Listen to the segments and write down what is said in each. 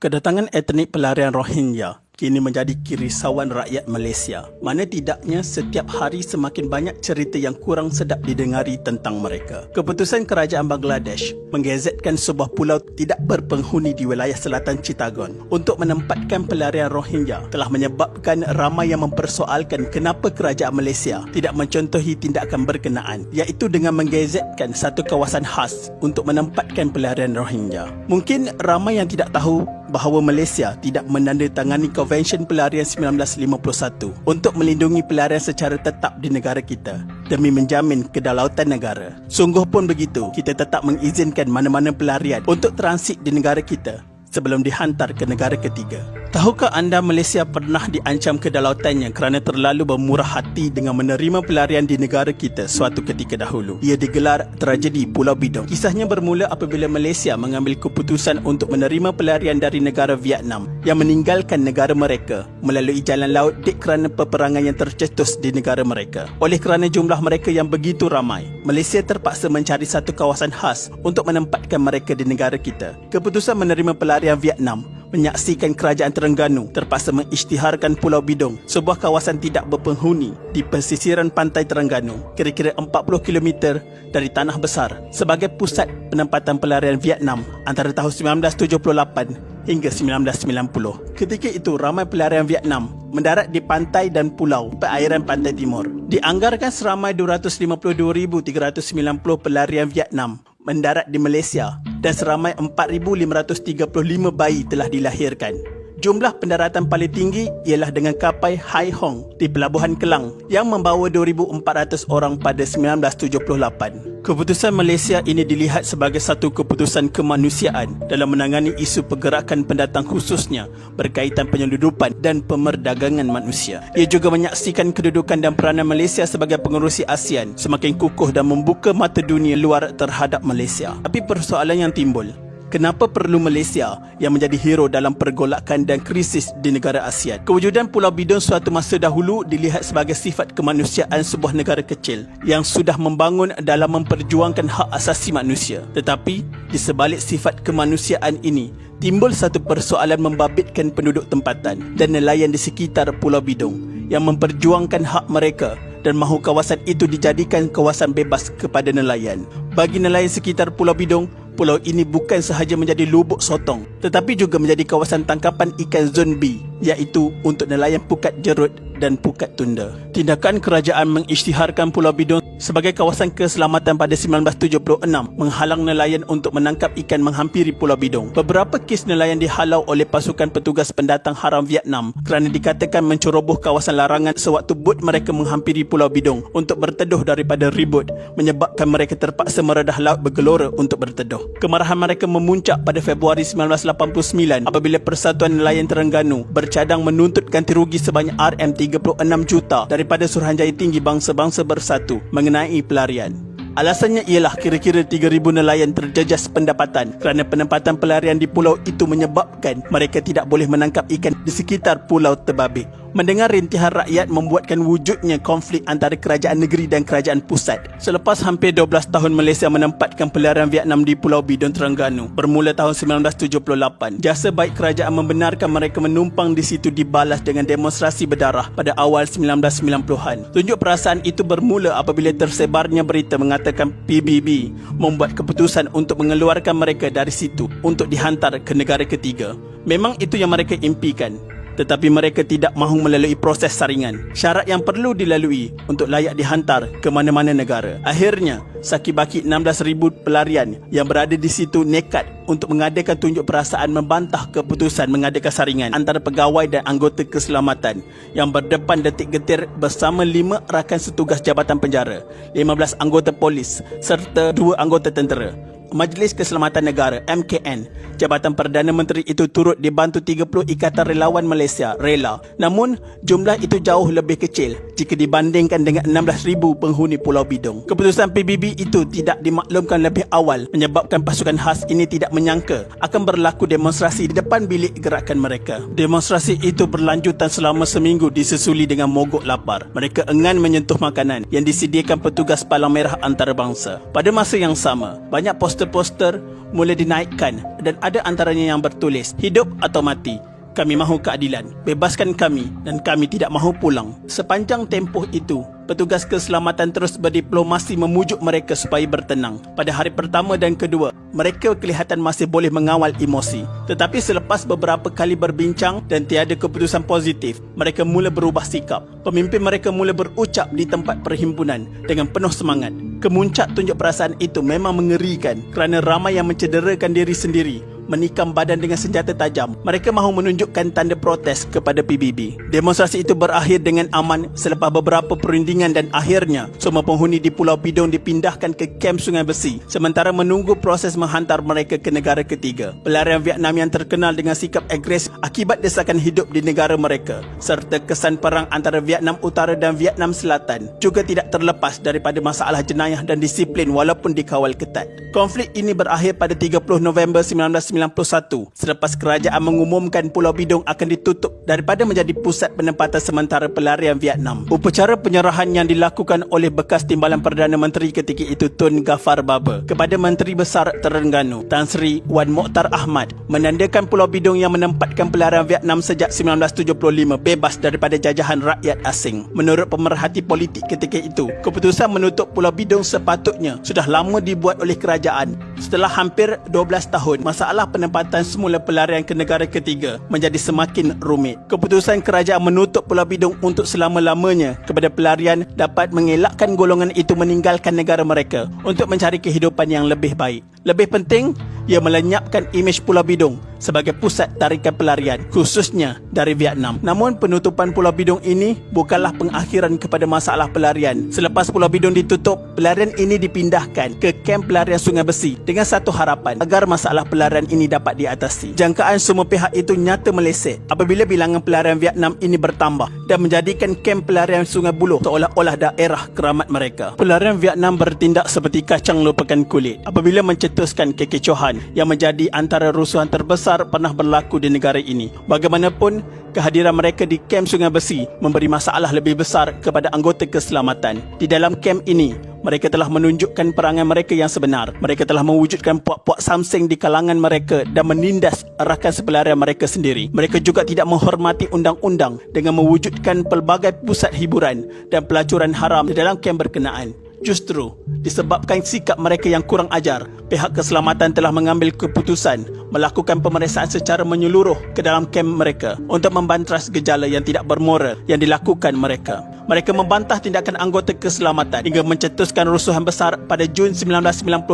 Kedatangan etnik pelarian Rohingya kini menjadi kerisauan rakyat Malaysia. Mana tidaknya setiap hari semakin banyak cerita yang kurang sedap didengari tentang mereka. Keputusan kerajaan Bangladesh menggazetkan sebuah pulau tidak berpenghuni di wilayah selatan Chittagong untuk menempatkan pelarian Rohingya telah menyebabkan ramai yang mempersoalkan kenapa kerajaan Malaysia tidak mencontohi tindakan berkenaan, iaitu dengan menggazetkan satu kawasan khas untuk menempatkan pelarian Rohingya. Mungkin ramai yang tidak tahu bahawa Malaysia tidak menandatangani Konvensyen Pelarian 1951 untuk melindungi pelarian secara tetap di negara kita demi menjamin kedaulatan negara. Sungguh pun begitu, kita tetap mengizinkan mana-mana pelarian untuk transit di negara kita sebelum dihantar ke negara ketiga. Tahukah anda Malaysia pernah diancam kedaułatannya kerana terlalu bermurah hati dengan menerima pelarian di negara kita suatu ketika dahulu? Ia digelar tragedi Pulau Bidong. Kisahnya bermula apabila Malaysia mengambil keputusan untuk menerima pelarian dari negara Vietnam yang meninggalkan negara mereka melalui jalan laut kerana peperangan yang tercetus di negara mereka. Oleh kerana jumlah mereka yang begitu ramai, Malaysia terpaksa mencari satu kawasan khas untuk menempatkan mereka di negara kita. Keputusan menerima pelarian Vietnam menyaksikan kerajaan Terengganu terpaksa mengisytiharkan Pulau Bidong, sebuah kawasan tidak berpenghuni di pesisiran pantai Terengganu, kira-kira 40 km dari Tanah Besar, sebagai pusat penempatan pelarian Vietnam antara tahun 1978 hingga 1990. Ketika itu, ramai pelarian Vietnam mendarat di pantai dan pulau perairan pantai timur. Dianggarkan seramai 252,390 pelarian Vietnam mendarat di Malaysia dan seramai 4,535 bayi telah dilahirkan. Jumlah pendaratan paling tinggi ialah dengan kapal Hai Hong di Pelabuhan Kelang yang membawa 2,400 orang pada 1978. Keputusan Malaysia ini dilihat sebagai satu keputusan kemanusiaan dalam menangani isu pergerakan pendatang, khususnya berkaitan penyeludupan dan pemerdagangan manusia. Ia juga menyaksikan kedudukan dan peranan Malaysia sebagai pengerusi ASEAN semakin kukuh dan membuka mata dunia luar terhadap Malaysia. Tapi persoalan yang timbul, kenapa perlu Malaysia yang menjadi hero dalam pergolakan dan krisis di negara ASEAN? Kewujudan Pulau Bidong suatu masa dahulu dilihat sebagai sifat kemanusiaan sebuah negara kecil yang sudah membangun dalam memperjuangkan hak asasi manusia. Tetapi di sebalik sifat kemanusiaan ini, timbul satu persoalan membabitkan penduduk tempatan dan nelayan di sekitar Pulau Bidong yang memperjuangkan hak mereka dan mahu kawasan itu dijadikan kawasan bebas kepada nelayan. Bagi nelayan sekitar Pulau Bidong, pulau ini bukan sahaja menjadi lubuk sotong, tetapi juga menjadi kawasan tangkapan ikan Zon B, iaitu untuk nelayan pukat jerut dan pukat tunda. Tindakan kerajaan mengisytiharkan Pulau Bidong sebagai kawasan keselamatan pada 1976 menghalang nelayan untuk menangkap ikan menghampiri Pulau Bidong. Beberapa kes nelayan dihalau oleh pasukan petugas pendatang haram Vietnam kerana dikatakan menceroboh kawasan larangan sewaktu bot mereka menghampiri Pulau Bidong untuk berteduh daripada ribut, menyebabkan mereka terpaksa meredah laut bergelora untuk berteduh. Kemarahan mereka memuncak pada Februari 1989 apabila Persatuan Nelayan Terengganu bercadang menuntut ganti rugi sebanyak RM36 juta daripada Suruhanjaya Tinggi Bangsa-Bangsa Bersatu mengenai pelarian. Alasannya ialah kira-kira 3,000 nelayan terjejas pendapatan kerana penempatan pelarian di pulau itu menyebabkan mereka tidak boleh menangkap ikan di sekitar pulau terbabit. Mendengar rintihan rakyat membuatkan wujudnya konflik antara kerajaan negeri dan kerajaan pusat. Selepas hampir 12 tahun Malaysia menempatkan pelarian Vietnam di Pulau Bidong Terengganu bermula tahun 1978, jasa baik kerajaan membenarkan mereka menumpang di situ dibalas dengan demonstrasi berdarah pada awal 1990-an. Tunjuk perasaan itu bermula apabila tersebarnya berita mengatakan PBB membuat keputusan untuk mengeluarkan mereka dari situ untuk dihantar ke negara ketiga. Memang itu yang mereka impikan, tetapi mereka tidak mahu melalui proses saringan, syarat yang perlu dilalui untuk layak dihantar ke mana-mana negara. Akhirnya, sakibaki 16,000 pelarian yang berada di situ nekat untuk mengadakan tunjuk perasaan membantah keputusan mengadakan saringan antara pegawai dan anggota keselamatan yang berdepan detik getir bersama 5 rakan setugas Jabatan Penjara, 15 anggota polis serta 2 anggota tentera. Majlis Keselamatan Negara MKN, Jabatan Perdana Menteri itu turut dibantu 30 Ikatan Relawan Malaysia RELA. Namun jumlah itu jauh lebih kecil jika dibandingkan dengan 16,000 penghuni Pulau Bidong. Keputusan PBB itu tidak dimaklumkan lebih awal menyebabkan pasukan khas ini tidak menyangka akan berlaku demonstrasi di depan bilik gerakan mereka. Demonstrasi itu berlanjutan selama seminggu disusuli dengan mogok lapar. Mereka enggan menyentuh makanan yang disediakan petugas Palang Merah Antarabangsa. Pada masa yang sama, banyak poster Poster-poster mula dinaikkan dan ada antaranya yang bertulis, "Hidup atau mati. Kami mahu keadilan. Bebaskan kami dan kami tidak mahu pulang." Sepanjang tempoh itu, petugas keselamatan terus berdiplomasi memujuk mereka supaya bertenang. Pada hari pertama dan kedua, mereka kelihatan masih boleh mengawal emosi. Tetapi selepas beberapa kali berbincang dan tiada keputusan positif, mereka mula berubah sikap. Pemimpin mereka mula berucap di tempat perhimpunan dengan penuh semangat. Kemuncak tunjuk perasaan itu memang mengerikan kerana ramai yang mencederakan diri sendiri, menikam badan dengan senjata tajam. Mereka mahu menunjukkan tanda protes kepada PBB. Demonstrasi itu berakhir dengan aman selepas beberapa perundingan dan akhirnya semua penghuni di Pulau Bidong dipindahkan ke kamp Sungai Besi sementara menunggu proses menghantar mereka ke negara ketiga. Pelarian Vietnam yang terkenal dengan sikap agresif akibat desakan hidup di negara mereka serta kesan perang antara Vietnam Utara dan Vietnam Selatan juga tidak terlepas daripada masalah jenayah dan disiplin walaupun dikawal ketat. Konflik ini berakhir pada 30 November 1991 selepas kerajaan mengumumkan Pulau Bidong akan ditutup daripada menjadi pusat penempatan sementara pelarian Vietnam. Upacara penyerahan yang dilakukan oleh bekas Timbalan Perdana Menteri ketika itu Tun Ghaffar Baba kepada Menteri Besar Terengganu Tan Sri Wan Mokhtar Ahmad menandakan Pulau Bidong yang menempatkan pelarian Vietnam sejak 1975 bebas daripada jajahan rakyat asing. Menurut pemerhati politik ketika itu, keputusan menutup Pulau Bidong sepatutnya sudah lama dibuat oleh kerajaan. Setelah hampir 12 tahun, masalah penempatan semula pelarian ke negara ketiga menjadi semakin rumit. Keputusan kerajaan menutup Pulau Bidong untuk selama-lamanya kepada pelarian dapat mengelakkan golongan itu meninggalkan negara mereka untuk mencari kehidupan yang lebih baik. Lebih penting, ia melenyapkan imej Pulau Bidong sebagai pusat tarikan pelarian, khususnya dari Vietnam. Namun penutupan Pulau Bidong ini bukanlah pengakhiran kepada masalah pelarian. Selepas Pulau Bidong ditutup, pelarian ini dipindahkan ke kamp pelarian Sungai Besi dengan satu harapan agar masalah pelarian ini dapat diatasi. Jangkaan semua pihak itu nyata meleset apabila bilangan pelarian Vietnam ini bertambah dan menjadikan kamp pelarian Sungai Buloh seolah-olah daerah keramat mereka. Pelarian Vietnam bertindak seperti kacang lupakan kulit apabila mencetuskan kekecohan yang menjadi antara rusuhan terbesar pernah berlaku di negara ini. Bagaimanapun, kehadiran mereka di kamp Sungai Besi memberi masalah lebih besar kepada anggota keselamatan. Di dalam kamp ini, mereka telah menunjukkan perangai mereka yang sebenar. Mereka telah mewujudkan puak-puak samseng di kalangan mereka dan menindas rakan sepelarian mereka sendiri. Mereka juga tidak menghormati undang-undang dengan mewujudkan pelbagai pusat hiburan dan pelacuran haram di dalam kamp berkenaan. Justru, disebabkan sikap mereka yang kurang ajar, pihak keselamatan telah mengambil keputusan melakukan pemeriksaan secara menyeluruh ke dalam kamp mereka untuk membantras gejala yang tidak bermoral yang dilakukan mereka. Mereka membantah tindakan anggota keselamatan hingga mencetuskan rusuhan besar pada Jun 1995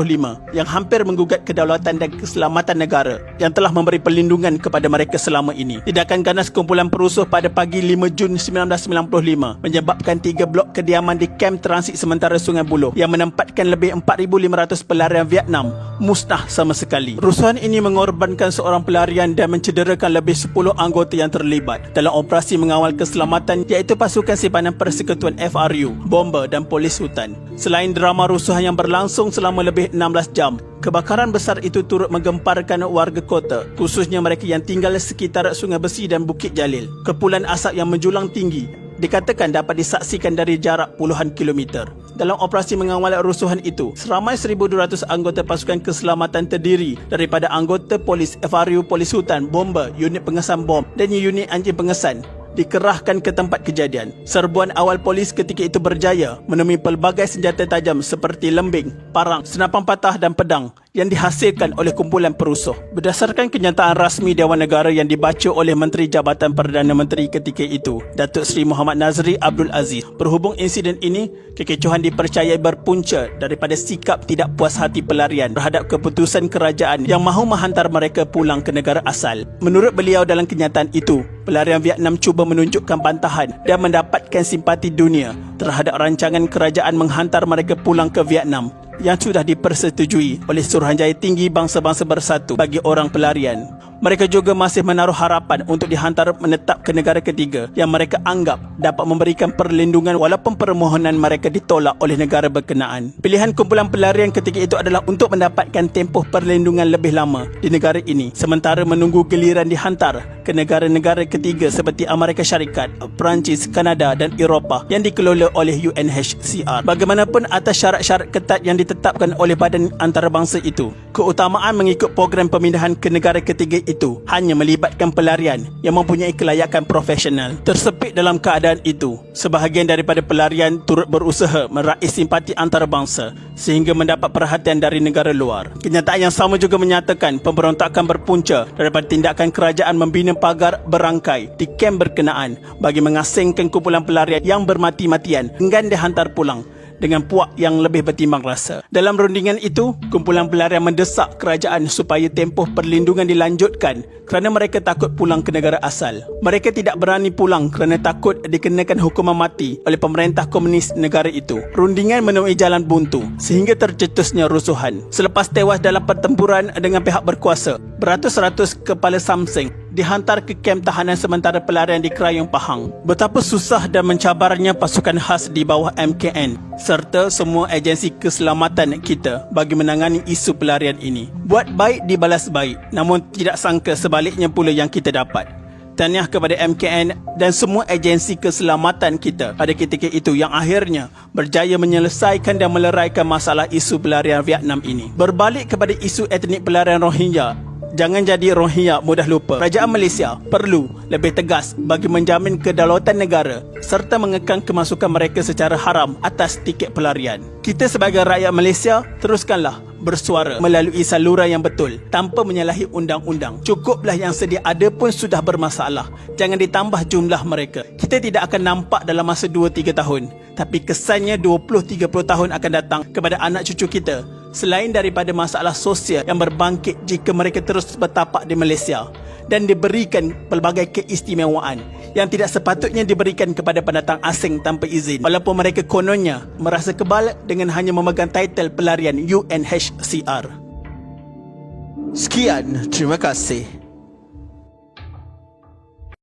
yang hampir menggugat kedaulatan dan keselamatan negara yang telah memberi perlindungan kepada mereka selama ini. Tindakan ganas kumpulan perusuh pada pagi 5 Jun 1995 menyebabkan 3 blok kediaman di kamp transit sementara Sungai Buloh yang menempatkan lebih 4,500 pelarian Vietnam musnah sama sekali. Rusuhan ini mengorbankan seorang pelarian dan mencederakan lebih 10 anggota yang terlibat dalam operasi mengawal keselamatan iaitu pasukan simpanan Persekutuan FRU, bomba dan polis hutan. Selain drama rusuhan yang berlangsung selama lebih 16 jam, kebakaran besar itu turut menggemparkan warga kota, khususnya mereka yang tinggal sekitar Sungai Besi dan Bukit Jalil. Kepulan asap yang menjulang tinggi dikatakan dapat disaksikan dari jarak puluhan kilometer. Dalam operasi mengawal rusuhan itu, seramai 1,200 anggota pasukan keselamatan terdiri daripada anggota polis FRU, polis hutan, bomba, unit pengesan bom dan unit anjing pengesan dikerahkan ke tempat kejadian. Serbuan awal polis ketika itu berjaya menemui pelbagai senjata tajam seperti lembing, parang, senapan patah dan pedang yang dihasilkan oleh kumpulan perusuh. Berdasarkan kenyataan rasmi Dewan Negara yang dibaca oleh Menteri Jabatan Perdana Menteri ketika itu, Datuk Seri Muhammad Nazri Abdul Aziz, berhubung insiden ini, kekecohan dipercayai berpunca daripada sikap tidak puas hati pelarian terhadap keputusan kerajaan yang mahu menghantar mereka pulang ke negara asal. Menurut beliau dalam kenyataan itu, pelarian Vietnam cuba menunjukkan bantahan dan mendapatkan simpati dunia terhadap rancangan kerajaan menghantar mereka pulang ke Vietnam yang sudah dipersetujui oleh Suruhanjaya Tinggi Bangsa-Bangsa Bersatu bagi orang pelarian. Mereka juga masih menaruh harapan untuk dihantar menetap ke negara ketiga yang mereka anggap dapat memberikan perlindungan walaupun permohonan mereka ditolak oleh negara berkenaan. Pilihan kumpulan pelarian ketika itu adalah untuk mendapatkan tempoh perlindungan lebih lama di negara ini sementara menunggu giliran dihantar ke negara-negara ketiga seperti Amerika Syarikat, Perancis, Kanada dan Eropah yang dikelola oleh UNHCR. Bagaimanapun atas syarat-syarat ketat yang ditetapkan oleh badan antarabangsa itu, keutamaan mengikut program pemindahan ke negara ketiga itu hanya melibatkan pelarian yang mempunyai kelayakan profesional. Tersepit dalam keadaan itu, sebahagian daripada pelarian turut berusaha meraih simpati antarabangsa sehingga mendapat perhatian dari negara luar. Kenyataan yang sama juga menyatakan pemberontakan berpunca daripada tindakan kerajaan membina pagar berangkai di kem berkenaan bagi mengasingkan kumpulan pelarian yang bermati-matian enggan dihantar pulang dengan puak yang lebih bertimbang rasa. Dalam rundingan itu, kumpulan pelarian mendesak kerajaan supaya tempoh perlindungan dilanjutkan kerana mereka takut pulang ke negara asal. Mereka tidak berani pulang kerana takut dikenakan hukuman mati oleh pemerintah komunis negara itu. Rundingan menemui jalan buntu sehingga tercetusnya rusuhan. Selepas tewas dalam pertempuran dengan pihak berkuasa, beratus-ratus kepala samseng dihantar ke kem tahanan sementara pelarian di Krayong Pahang. Betapa susah dan mencabarnya pasukan khas di bawah MKN serta semua agensi keselamatan kita bagi menangani isu pelarian ini. Buat baik dibalas baik, namun tidak sangka sebaliknya pula yang kita dapat. Tahniah kepada MKN dan semua agensi keselamatan kita pada ketika itu yang akhirnya berjaya menyelesaikan dan meleraikan masalah isu pelarian Vietnam ini. Berbalik kepada isu etnik pelarian Rohingya, jangan jadi Rohingya mudah lupa. Kerajaan Malaysia perlu lebih tegas bagi menjamin kedaulatan negara serta mengekang kemasukan mereka secara haram atas tiket pelarian. Kita sebagai rakyat Malaysia teruskanlah bersuara melalui saluran yang betul tanpa menyalahi undang-undang. Cukuplah yang sedia ada pun sudah bermasalah. Jangan ditambah jumlah mereka. Kita tidak akan nampak dalam masa 2-3 tahun, tapi kesannya 20-30 tahun akan datang kepada anak cucu kita. Selain daripada masalah sosial yang berbangkit jika mereka terus bertapak di Malaysia dan diberikan pelbagai keistimewaan yang tidak sepatutnya diberikan kepada pendatang asing tanpa izin, walaupun mereka kononnya merasa kebal dengan hanya memegang title pelarian UNHCR. Sekian, terima kasih.